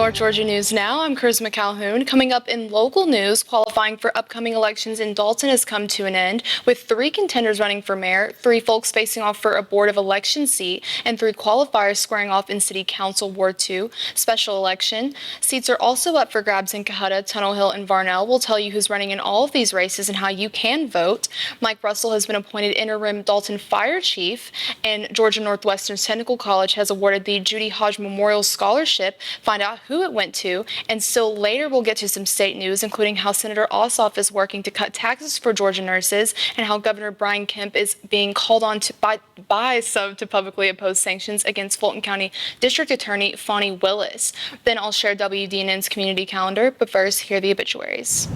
North Georgia News Now, I'm Charisma Calhoun. Coming up in local news, qualifying for upcoming elections in Dalton has come to an end, with 3 contenders running for mayor, 3 folks facing off for a Board of Election seat, and 3 qualifiers squaring off in City Council Ward 2 special election. Seats are also up for grabs in Cohutta, Tunnel Hill, and Varnell. We'll tell you who's running in all of these races and how you can vote. Mike Russell has been appointed interim Dalton Fire Chief, and Georgia Northwestern's Technical College has awarded the Judy Hodge Memorial Scholarship. Find out who it went to, and still later we'll get to some state news, including how Senator Ossoff is working to cut taxes for Georgia nurses, and how Governor Brian Kemp is being called on to by some to publicly oppose sanctions against Fulton County District Attorney Fonnie Willis. Then I'll share WDNN's community calendar, but first, here are the obituaries.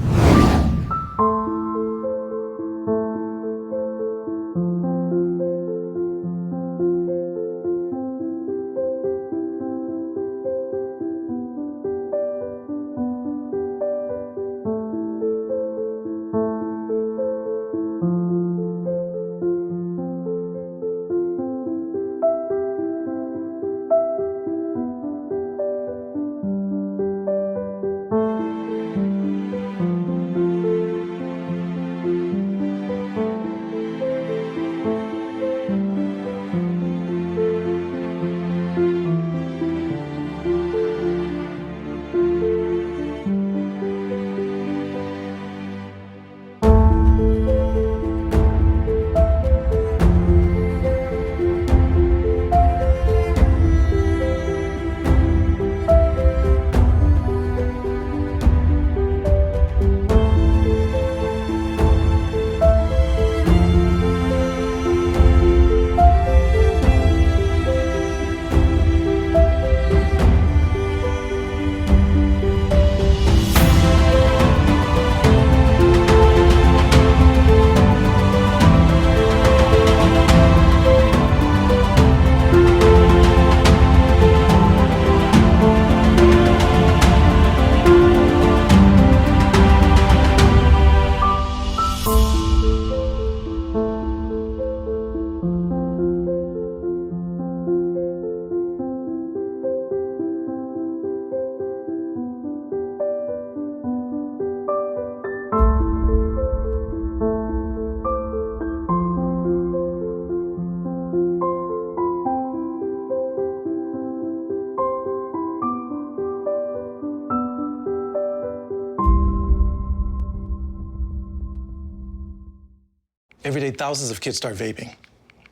Every day, thousands of kids start vaping.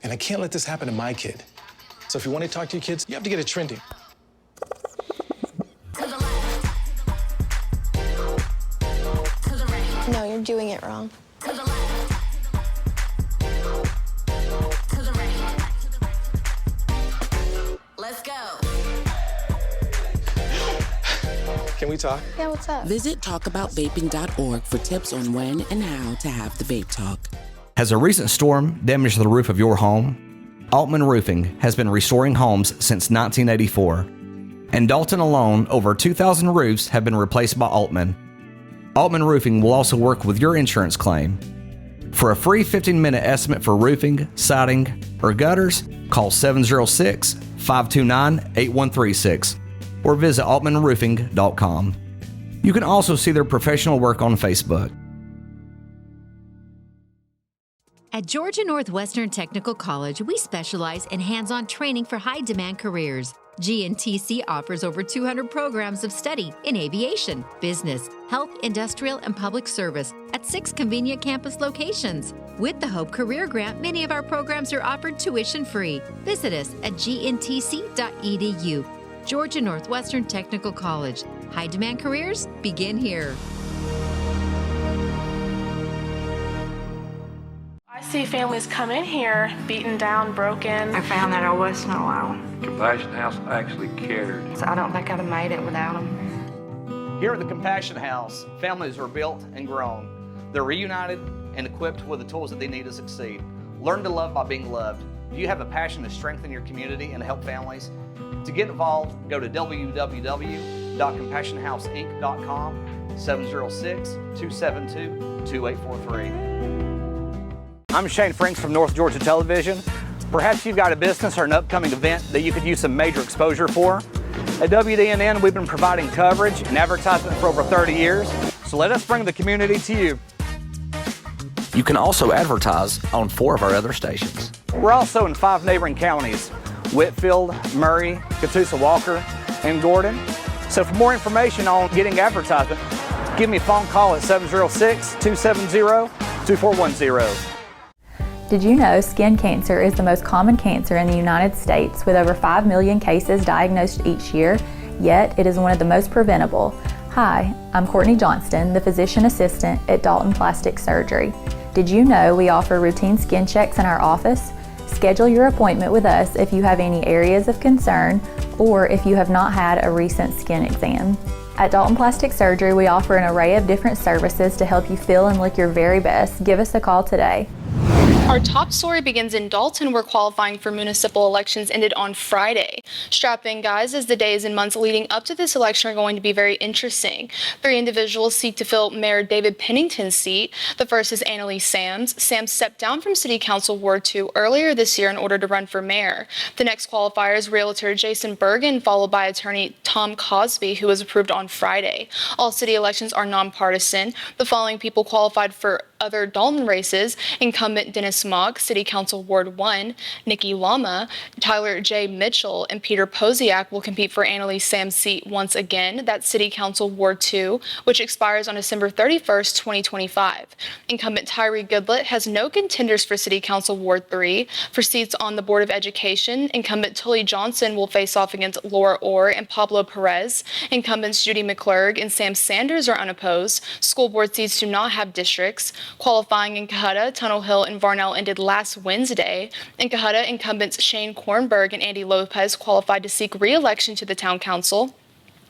And I can't let this happen to my kid. So if you want to talk to your kids, you have to get it trending. No, you're doing it wrong. Let's go. Can we talk? Yeah, what's up? Visit talkaboutvaping.org for tips on when and how to have the vape talk. Has a recent storm damaged the roof of your home? Altman Roofing has been restoring homes since 1984. In Dalton alone, over 2,000 roofs have been replaced by Altman. Altman Roofing will also work with your insurance claim. For a free 15-minute estimate for roofing, siding, or gutters, call 706-529-8136 or visit altmanroofing.com. You can also see their professional work on Facebook. At Georgia Northwestern Technical College, we specialize in hands-on training for high-demand careers. GNTC offers over 200 programs of study in aviation, business, health, industrial, and public service at 6 convenient campus locations. With the Hope Career Grant, many of our programs are offered tuition-free. Visit us at gntc.edu. Georgia Northwestern Technical College. High-demand careers begin here. I see families come in here beaten down, broken. I found that I wasn't alone. Compassion House actually cared. So I don't think I'd have made it without them. Here at the Compassion House, families are built and grown. They're reunited and equipped with the tools that they need to succeed. Learn to love by being loved. Do you have a passion to strengthen your community and help families? To get involved, go to www.compassionhouseinc.com, 706-272-2843. I'm Shane Franks from North Georgia Television. Perhaps you've got a business or an upcoming event that you could use some major exposure for. At WDNN, we've been providing coverage and advertisement for over 30 years, so let us bring the community to you. You can also advertise on 4 of our other stations. We're also in 5 neighboring counties: Whitfield, Murray, Catoosa-Walker, and Gordon. So for more information on getting advertisement, give me a phone call at 706-270-2410. Did you know skin cancer is the most common cancer in the United States, with over 5 million cases diagnosed each year, yet it is one of the most preventable? Hi, I'm Courtney Johnston, the physician assistant at Dalton Plastic Surgery. Did you know we offer routine skin checks in our office? Schedule your appointment with us if you have any areas of concern or if you have not had a recent skin exam. At Dalton Plastic Surgery, we offer an array of different services to help you feel and look your very best. Give us a call today. Our top story begins in Dalton, where qualifying for municipal elections ended on Friday. Strap in, guys, as the days and months leading up to this election are going to be very interesting. 3 individuals seek to fill Mayor David Pennington's seat. The first is Annalise Sams. Sams stepped down from City Council Ward 2 earlier this year in order to run for mayor. The next qualifier is Realtor Jason Bergen, followed by attorney Tom Cosby, who was approved on Friday. All city elections are nonpartisan. The following people qualified for other Dalton races: incumbent Dennis Mock, City Council Ward 1, Nikki Lama, Tyler J. Mitchell, and Peter Posiak will compete for Annalise Sam's seat once again. That's City Council Ward 2, which expires on December 31st, 2025. Incumbent Tyree Goodlett has no contenders for City Council Ward 3. For seats on the Board of Education, incumbent Tully Johnson will face off against Laura Orr and Pablo Perez. Incumbents Judy McClurg and Sam Sanders are unopposed. School board seats do not have districts. Qualifying in Cohutta, Tunnel Hill, and Varnell ended last Wednesday. In Cohutta, incumbents Shane Kornberg and Andy Lopez qualified to seek re-election to the town council.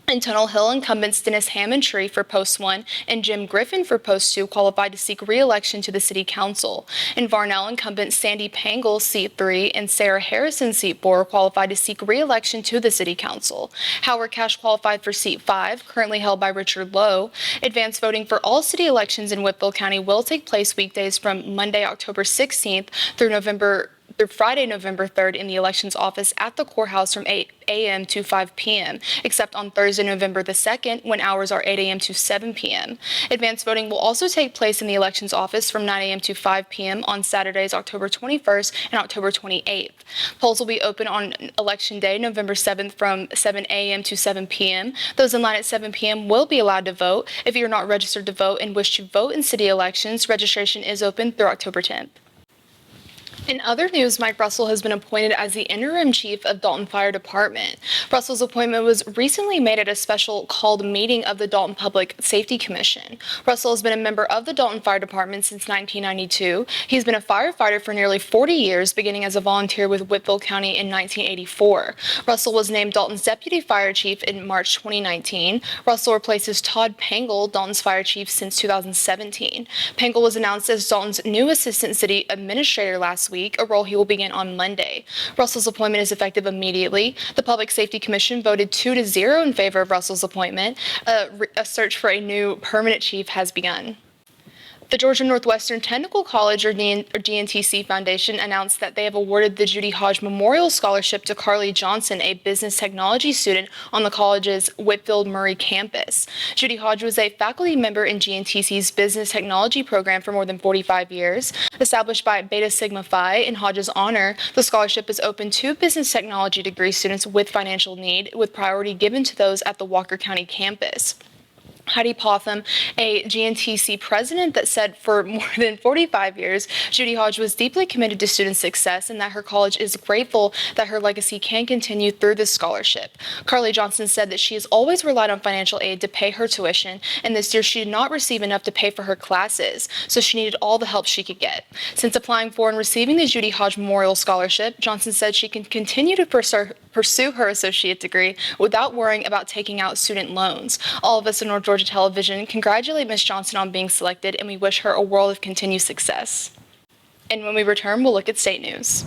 In Tunnel Hill, incumbents Dennis Hammondtree for Post 1 and Jim Griffin for Post 2 qualified to seek re-election to the City Council. In Varnell, incumbents Sandy Pangle, Seat 3, and Sarah Harrison, Seat 4, qualified to seek re-election to the City Council. Howard Cash qualified for Seat 5, currently held by Richard Lowe. Advanced voting for all city elections in Whitfield County will take place weekdays from Monday, October 16th through Friday, November 3rd in the elections office at the courthouse from 8 a.m. to 5 p.m., except on Thursday, November the 2nd, when hours are 8 a.m. to 7 p.m. Advanced voting will also take place in the elections office from 9 a.m. to 5 p.m. on Saturdays, October 21st and October 28th. Polls will be open on Election Day, November 7th, from 7 a.m. to 7 p.m. Those in line at 7 p.m. will be allowed to vote. If you're not registered to vote and wish to vote in city elections, registration is open through October 10th. In other news, Mike Russell has been appointed as the interim chief of Dalton Fire Department. Russell's appointment was recently made at a special called meeting of the Dalton Public Safety Commission. Russell has been a member of the Dalton Fire Department since 1992. He's been a firefighter for nearly 40 years, beginning as a volunteer with Whitfield County in 1984. Russell was named Dalton's deputy fire chief in March 2019. Russell replaces Todd Pangle, Dalton's fire chief since 2017. Pangle was announced as Dalton's new assistant city administrator last week, a role he will begin on Monday. Russell's appointment is effective immediately. The Public Safety Commission voted 2-0 in favor of Russell's appointment. A search for a new permanent chief has begun. The Georgia Northwestern Technical College, or GNTC Foundation, announced that they have awarded the Judy Hodge Memorial Scholarship to Carly Johnson, a business technology student on the college's Whitfield Murray campus. Judy Hodge was a faculty member in GNTC's business technology program for more than 45 years. Established by Beta Sigma Phi in Hodge's honor, the scholarship is open to business technology degree students with financial need, with priority given to those at the Walker County campus. Heidi Potham, a GNTC president, that said for more than 45 years, Judy Hodge was deeply committed to student success and that her college is grateful that her legacy can continue through this scholarship. Carly Johnson said that she has always relied on financial aid to pay her tuition, and this year she did not receive enough to pay for her classes, so she needed all the help she could get. Since applying for and receiving the Judy Hodge Memorial Scholarship, Johnson said she can continue to pursue her associate degree without worrying about taking out student loans. All of us at North Georgia Television congratulate Ms. Johnson on being selected, and we wish her a world of continued success. And when we return, we'll look at state news.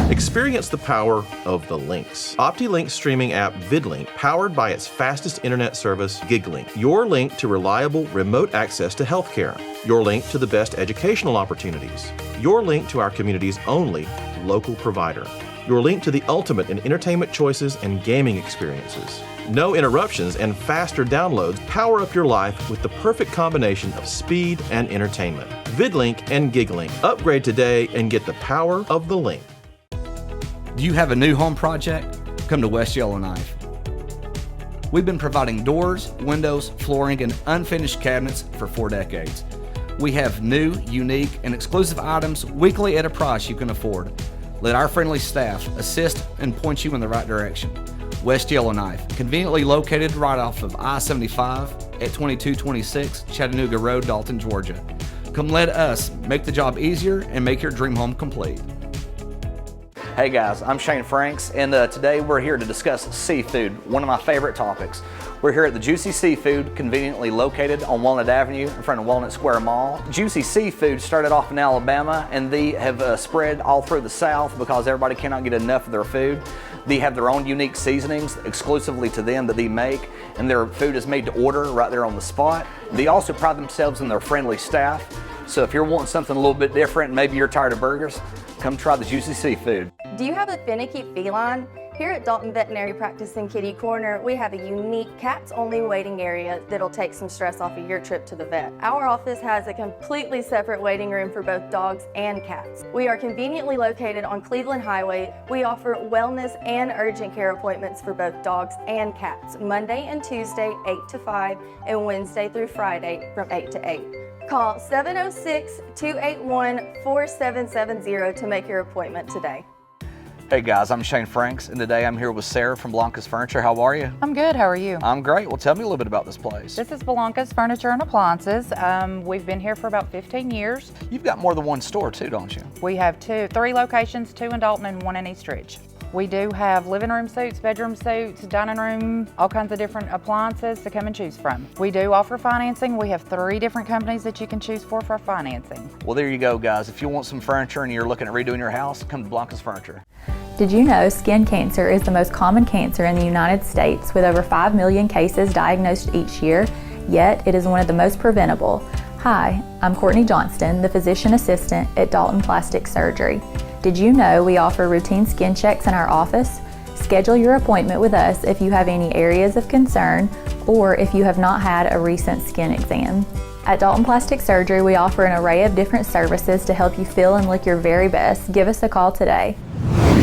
Experience the power of the links. OptiLink streaming app VidLink, powered by its fastest internet service, GigLink. Your link to reliable remote access to healthcare. Your link to the best educational opportunities. Your link to our community's only local provider. your link to the ultimate in entertainment choices and gaming experiences. No interruptions and faster downloads power up your life with the perfect combination of speed and entertainment. VidLink and GigLink. Upgrade today and get the power of the link. Do you have a new home project? Come to West Yellowknife. We've been providing doors, windows, flooring, and unfinished cabinets for 4 decades. We have new, unique, and exclusive items weekly at a price you can afford. Let our friendly staff assist and point you in the right direction. West Yellowknife, conveniently located right off of I-75 at 2226 Chattanooga Road, Dalton, Georgia. Come let us make the job easier and make your dream home complete. Hey guys, I'm Shane Franks, and today we're here to discuss seafood, one of my favorite topics. We're here at the Juicy Seafood, conveniently located on Walnut Avenue in front of Walnut Square Mall. Juicy Seafood started off in Alabama, and they have spread all through the South because everybody cannot get enough of their food. They have their own unique seasonings exclusively to them that they make, and their food is made to order right there on the spot. They also pride themselves in their friendly staff, so if you're wanting something a little bit different, maybe you're tired of burgers, come try the Juicy Seafood. Do you have a finicky feline? Here at Dalton Veterinary Practice in Kitty Corner, we have a unique cats-only waiting area that'll take some stress off of your trip to the vet. Our office has a completely separate waiting room for both dogs and cats. We are conveniently located on Cleveland Highway. We offer wellness and urgent care appointments for both dogs and cats, Monday and Tuesday, 8 to 5, and Wednesday through Friday from 8 to 8. Call 706-281-4770 to make your appointment today. Hey guys, I'm Shane Franks, and today I'm here with Sarah from Blanca's Furniture. How are you? I'm good, how are you? I'm great. Well, tell me a little bit about this place. This is Blanca's Furniture and Appliances. We've been here for about 15 years. You've got more than one store too, don't you? We have 3 locations, 2 in Dalton and 1 in East Ridge. We do have living room suites, bedroom suites, dining room, all kinds of different appliances to come and choose from. We do offer financing. We have 3 different companies that you can choose for financing. Well, there you go, guys. If you want some furniture and you're looking at redoing your house, come to Blanca's Furniture. Did you know skin cancer is the most common cancer in the United States with over 5 million cases diagnosed each year, yet it is one of the most preventable? Hi, I'm Courtney Johnston, the physician assistant at Dalton Plastic Surgery. Did you know we offer routine skin checks in our office? Schedule your appointment with us if you have any areas of concern or if you have not had a recent skin exam. At Dalton Plastic Surgery, we offer an array of different services to help you feel and look your very best. Give us a call today.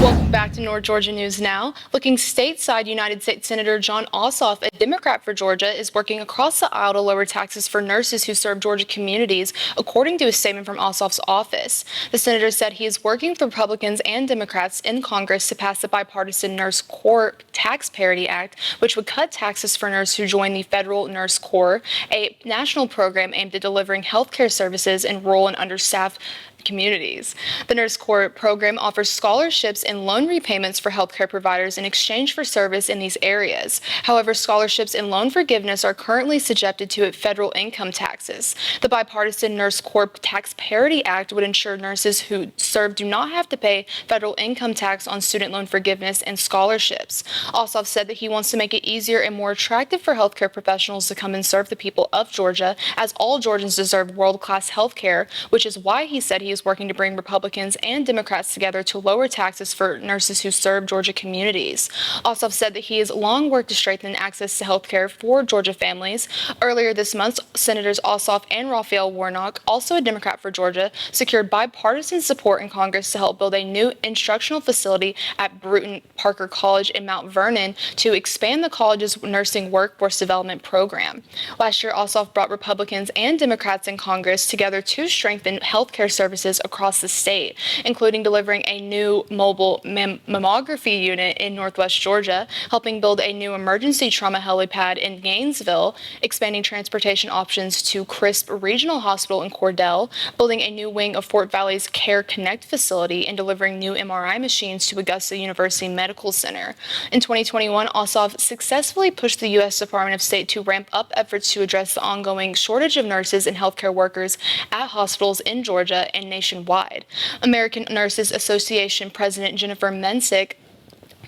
Welcome back to North Georgia News Now. Looking stateside, United States Senator Jon Ossoff, a Democrat for Georgia, is working across the aisle to lower taxes for nurses who serve Georgia communities, according to a statement from Ossoff's office. The senator said he is working with Republicans and Democrats in Congress to pass the bipartisan Nurse Corps Tax Parity Act, which would cut taxes for nurses who join the Federal Nurse Corps, a national program aimed at delivering health care services in rural and understaffed communities. The Nurse Corps program offers scholarships and loan repayments for healthcare providers in exchange for service in these areas. However, scholarships and loan forgiveness are currently subjected to federal income taxes. The bipartisan Nurse Corps Tax Parity Act would ensure nurses who serve do not have to pay federal income tax on student loan forgiveness and scholarships. Ossoff said that he wants to make it easier and more attractive for healthcare professionals to come and serve the people of Georgia, as all Georgians deserve world-class healthcare, which is why he said he is working to bring Republicans and Democrats together to lower taxes for nurses who serve Georgia communities. Ossoff said that he has long worked to strengthen access to health care for Georgia families. Earlier this month, Senators Ossoff and Raphael Warnock, also a Democrat for Georgia, secured bipartisan support in Congress to help build a new instructional facility at Bruton Parker College in Mount Vernon to expand the college's nursing workforce development program. Last year, Ossoff brought Republicans and Democrats in Congress together to strengthen healthcare services across the state, including delivering a new mobile mammography unit in Northwest Georgia, helping build a new emergency trauma helipad in Gainesville, expanding transportation options to Crisp Regional Hospital in Cordell, building a new wing of Fort Valley's Care Connect facility, and delivering new MRI machines to Augusta University Medical Center. In 2021, Ossoff successfully pushed the U.S. Department of State to ramp up efforts to address the ongoing shortage of nurses and healthcare workers at hospitals in Georgia and nationwide. American Nurses Association President Jennifer Mensick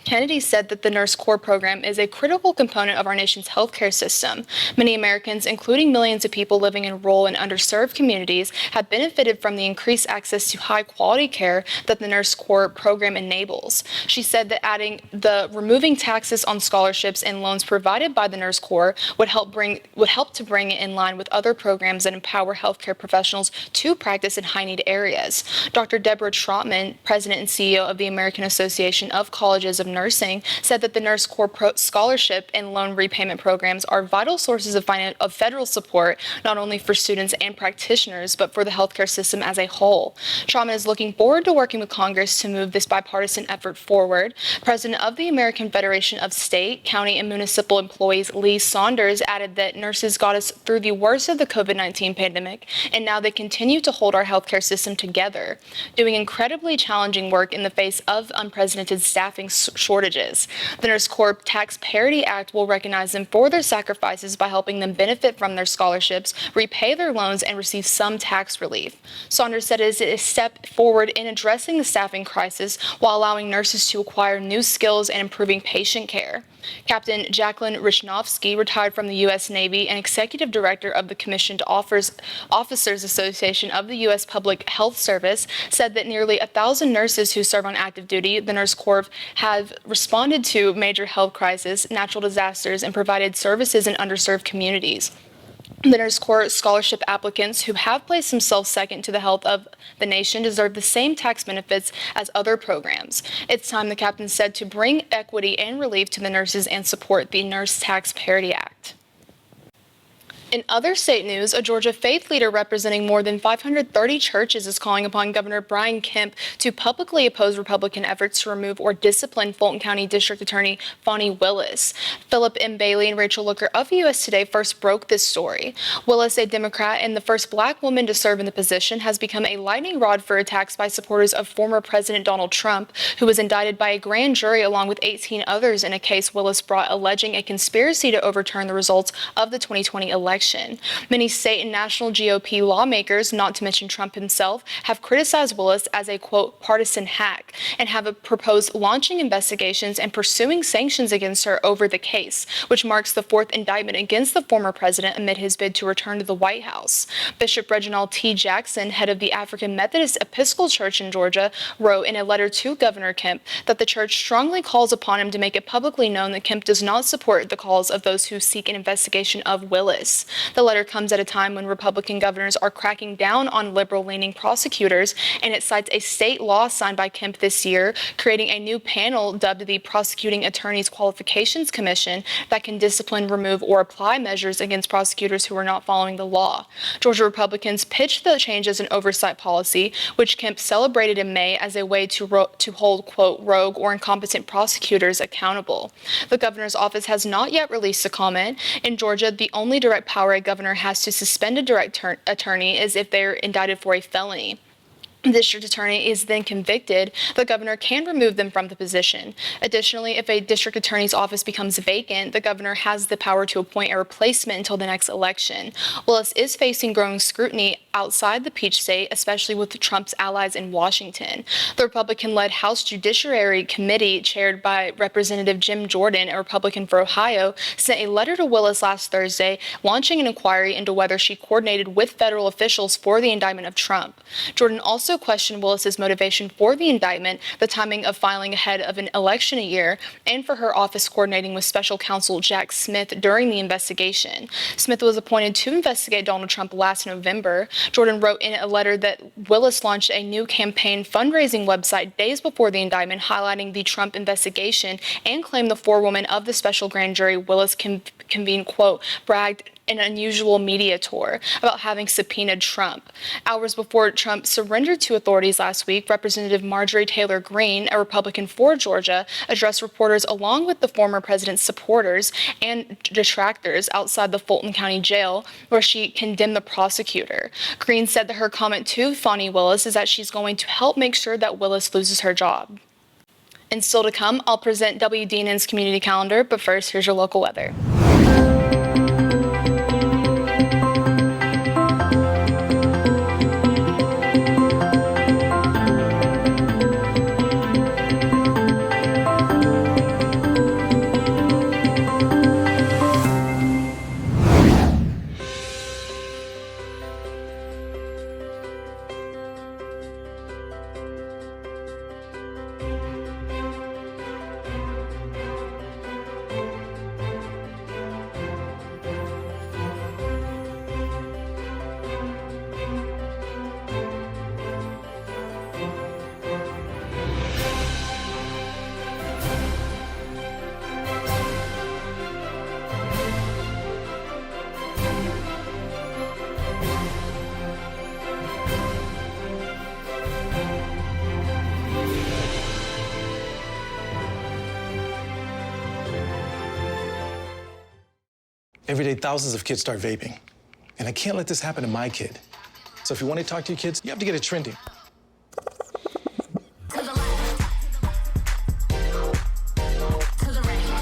Kennedy said that the Nurse Corps program is a critical component of our nation's healthcare system. Many Americans, including millions of people living in rural and underserved communities, have benefited from the increased access to high-quality care that the Nurse Corps program enables. She said that removing taxes on scholarships and loans provided by the Nurse Corps would help to bring it in line with other programs that empower healthcare professionals to practice in high-need areas. Dr. Deborah Trotman, President and CEO of the American Association of Colleges of Nursing, said that the Nurse Corps scholarship and loan repayment programs are vital sources of federal support, not only for students and practitioners, but for the healthcare system as a whole. Trotman is looking forward to working with Congress to move this bipartisan effort forward. President of the American Federation of State, County, and Municipal Employees, Lee Saunders, added that nurses got us through the worst of the COVID-19 pandemic, and now they continue to hold our healthcare system together, doing incredibly challenging work in the face of unprecedented staffing shortages. The Nurse Corps Tax Parity Act will recognize them for their sacrifices by helping them benefit from their scholarships, repay their loans, and receive some tax relief. Saunders said it is a step forward in addressing the staffing crisis while allowing nurses to acquire new skills and improving patient care. Captain Jacqueline Richnovsky, retired from the U.S. Navy and executive director of the Commissioned Officers Association of the U.S. Public Health Service, said that nearly 1,000 nurses who serve on active duty, the Nurse Corps, have responded to major health crises, natural disasters, and provided services in underserved communities. The Nurse Corps scholarship applicants who have placed themselves second to the health of the nation deserve the same tax benefits as other programs. It's time, the captain said, to bring equity and relief to the nurses and support the Nurse Tax Parity Act. In other state news, a Georgia faith leader representing more than 530 churches is calling upon Governor Brian Kemp to publicly oppose Republican efforts to remove or discipline Fulton County District Attorney Fani Willis. Philip M. Bailey and Rachel Looker of US Today first broke this story. Willis, a Democrat and the first black woman to serve in the position, has become a lightning rod for attacks by supporters of former President Donald Trump, who was indicted by a grand jury along with 18 others in a case Willis brought alleging a conspiracy to overturn the results of the 2020 election. Many state and national GOP lawmakers, not to mention Trump himself, have criticized Willis as a, quote, partisan hack and have proposed launching investigations and pursuing sanctions against her over the case, which marks the fourth indictment against the former president amid his bid to return to the White House. Bishop Reginald T. Jackson, head of the African Methodist Episcopal Church in Georgia, wrote in a letter to Governor Kemp that the church strongly calls upon him to make it publicly known that Kemp does not support the calls of those who seek an investigation of Willis. The letter comes at a time when Republican governors are cracking down on liberal-leaning prosecutors, and it cites a state law signed by Kemp this year, creating a new panel dubbed the Prosecuting Attorneys Qualifications Commission that can discipline, remove, or apply measures against prosecutors who are not following the law. Georgia Republicans pitched the change as an oversight policy, which Kemp celebrated in May as a way to hold, quote, rogue or incompetent prosecutors accountable. The governor's office has not yet released a comment. In Georgia, the only direct power a governor has to suspend a direct attorney is if they're indicted for a felony. The district attorney is then convicted, the governor can remove them from the position. Additionally, if a district attorney's office becomes vacant, the governor has the power to appoint a replacement until the next election. Willis is facing growing scrutiny outside the Peach State, especially with Trump's allies in Washington. The Republican-led House Judiciary Committee, chaired by Representative Jim Jordan, a Republican for Ohio, sent a letter to Willis last Thursday, launching an inquiry into whether she coordinated with federal officials for the indictment of Trump. Jordan also questioned Willis's motivation for the indictment, the timing of filing ahead of an election a year, and for her office coordinating with special counsel Jack Smith during the investigation. Smith was appointed to investigate Donald Trump last November. Jordan wrote in a letter that Willis launched a new campaign fundraising website days before the indictment, highlighting the Trump investigation, and claimed the forewoman of the special grand jury Willis convened, quote, bragged an unusual media tour about having subpoenaed Trump. Hours before Trump surrendered to authorities last week, Representative Marjorie Taylor Greene, a Republican for Georgia, addressed reporters along with the former president's supporters and detractors outside the Fulton County Jail, where she condemned the prosecutor. Greene said that her comment to Fani Willis is that she's going to help make sure that Willis loses her job. And still to come, I'll present WDNN's community calendar, but first, here's your local weather. Every day, thousands of kids start vaping. And I can't let this happen to my kid. So if you want to talk to your kids, you have to get it trending.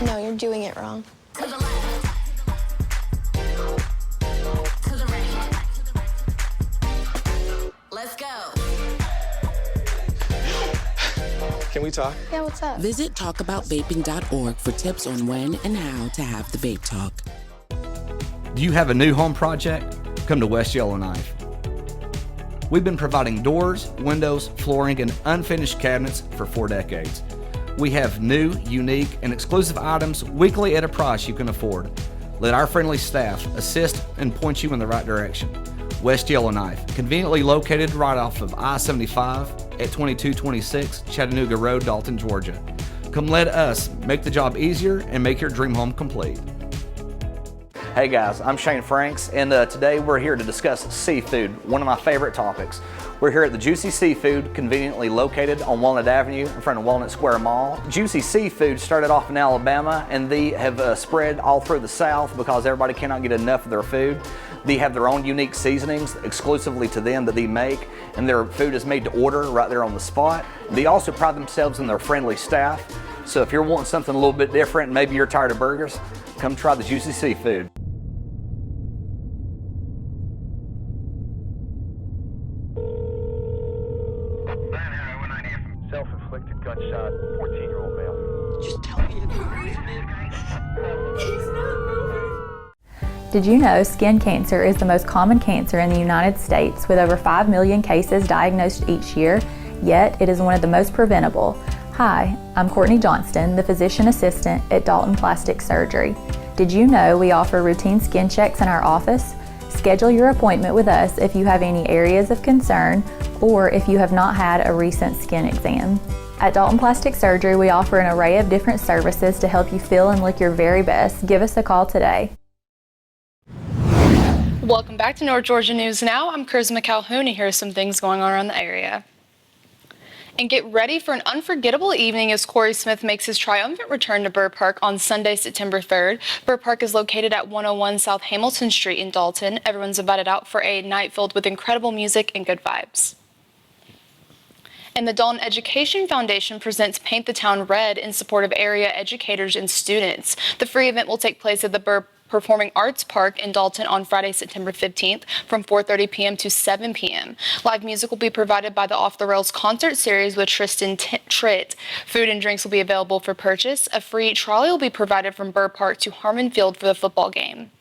No, you're doing it wrong. Let's go. Can we talk? Yeah, what's up? Visit talkaboutVaping.org for tips on when and how to have the vape talk. Do you have a new home project? Come to West Yellowknife. We've been providing doors, windows, flooring, and unfinished cabinets for 4 decades. We have new, unique, and exclusive items weekly at a price you can afford. Let our friendly staff assist and point you in the right direction. West Yellowknife, conveniently located right off of I-75 at 2226 Chattanooga Road, Dalton, Georgia. Come let us make the job easier and make your dream home complete. Hey guys, I'm Shane Franks, and today we're here to discuss seafood, one of my favorite topics. We're here at the Juicy Seafood, conveniently located on Walnut Avenue in front of Walnut Square Mall. Juicy Seafood started off in Alabama, and they have spread all through the South because everybody cannot get enough of their food. They have their own unique seasonings exclusively to them that they make, and their food is made to order right there on the spot. They also pride themselves in their friendly staff, so if you're wanting something a little bit different, maybe you're tired of burgers, come try the Juicy Seafood. Self-inflicted gunshot, 14-year-old male. Just tell me it's He's not moving. Did you know skin cancer is the most common cancer in the United States with over 5 million cases diagnosed each year, yet it is one of the most preventable? Hi, I'm Courtney Johnston, the physician assistant at Dalton Plastic Surgery. Did you know we offer routine skin checks in our office? Schedule your appointment with us if you have any areas of concern or if you have not had a recent skin exam. At Dalton Plastic Surgery, we offer an array of different services to help you feel and look your very best. Give us a call today. Welcome back to North Georgia News Now. I'm Charisma Calhoun, and here are some things going on around the area. And get ready for an unforgettable evening as Corey Smith makes his triumphant return to Burr Park on Sunday, September 3rd. Burr Park is located at 101 South Hamilton Street in Dalton. Everyone's invited out for a night filled with incredible music and good vibes. And the Dalton Education Foundation presents Paint the Town Red in support of area educators and students. The free event will take place at the Burr Performing Arts Park in Dalton on Friday, September 15th from 4:30 p.m. to 7 p.m. Live music will be provided by the Off the Rails concert series with Tristan Tritt. Food and drinks will be available for purchase. A free trolley will be provided from Burr Park to Harmon Field for the football game.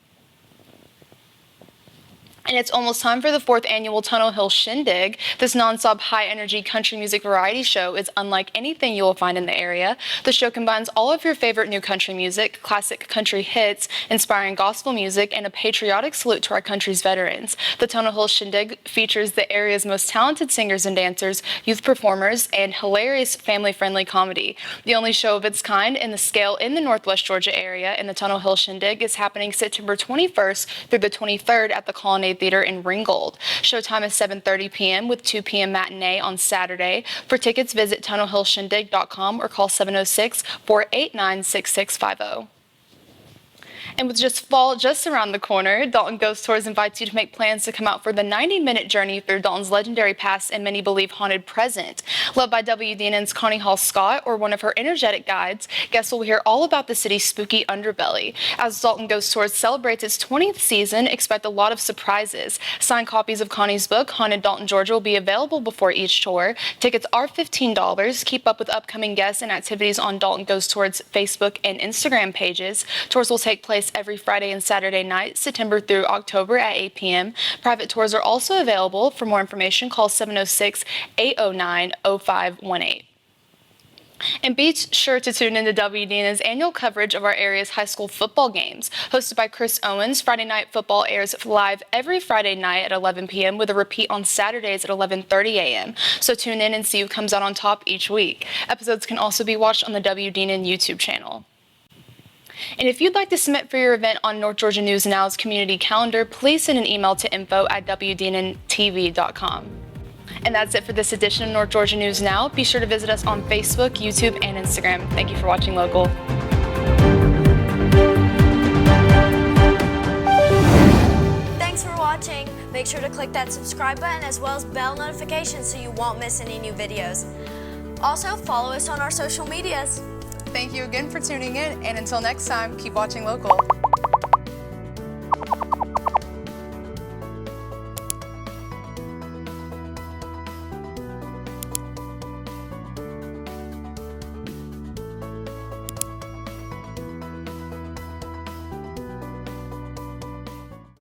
And it's almost time for the 4th annual Tunnel Hill Shindig. This nonstop high-energy country music variety show is unlike anything you will find in the area. The show combines all of your favorite new country music, classic country hits, inspiring gospel music, and a patriotic salute to our country's veterans. The Tunnel Hill Shindig features the area's most talented singers and dancers, youth performers, and hilarious family-friendly comedy. The only show of its kind in the scale in the Northwest Georgia area, and the Tunnel Hill Shindig is happening September 21st through the 23rd at the Colonnade Theater in Ringgold. Showtime is 7:30 p.m. with 2 p.m. matinee on Saturday. For tickets, visit tunnelhillshindig.com or call 706-489-6650. And with just fall just around the corner, Dalton Ghost Tours invites you to make plans to come out for the 90-minute journey through Dalton's legendary past and many believe haunted present. Led by WDNN's Connie Hall Scott or one of her energetic guides, guests will hear all about the city's spooky underbelly. As Dalton Ghost Tours celebrates its 20th season, expect a lot of surprises. Signed copies of Connie's book, Haunted Dalton, Georgia, will be available before each tour. Tickets are $15. Keep up with upcoming guests and activities on Dalton Ghost Tours' Facebook and Instagram pages. Tours will take place every Friday and Saturday night, September through October at 8 p.m. Private tours are also available. For more information, call 706-809-0518. And be sure to tune into WDNN's annual coverage of our area's high school football games. Hosted by Chris Owens, Friday Night Football airs live every Friday night at 11 p.m. with a repeat on Saturdays at 11:30 a.m. So tune in and see who comes out on top each week. Episodes can also be watched on the WDNN YouTube channel. And if you'd like to submit for your event on North Georgia News Now's community calendar, please send an email to info@wdnntv.com. And that's it for this edition of North Georgia News Now. Be sure to visit us on Facebook, YouTube, and Instagram. Thank you for watching Local. make sure to click that subscribe button as well as bell notifications so you won't miss any new videos. Also, follow us on our social medias. Thank you again for tuning in, and until next time, keep watching local.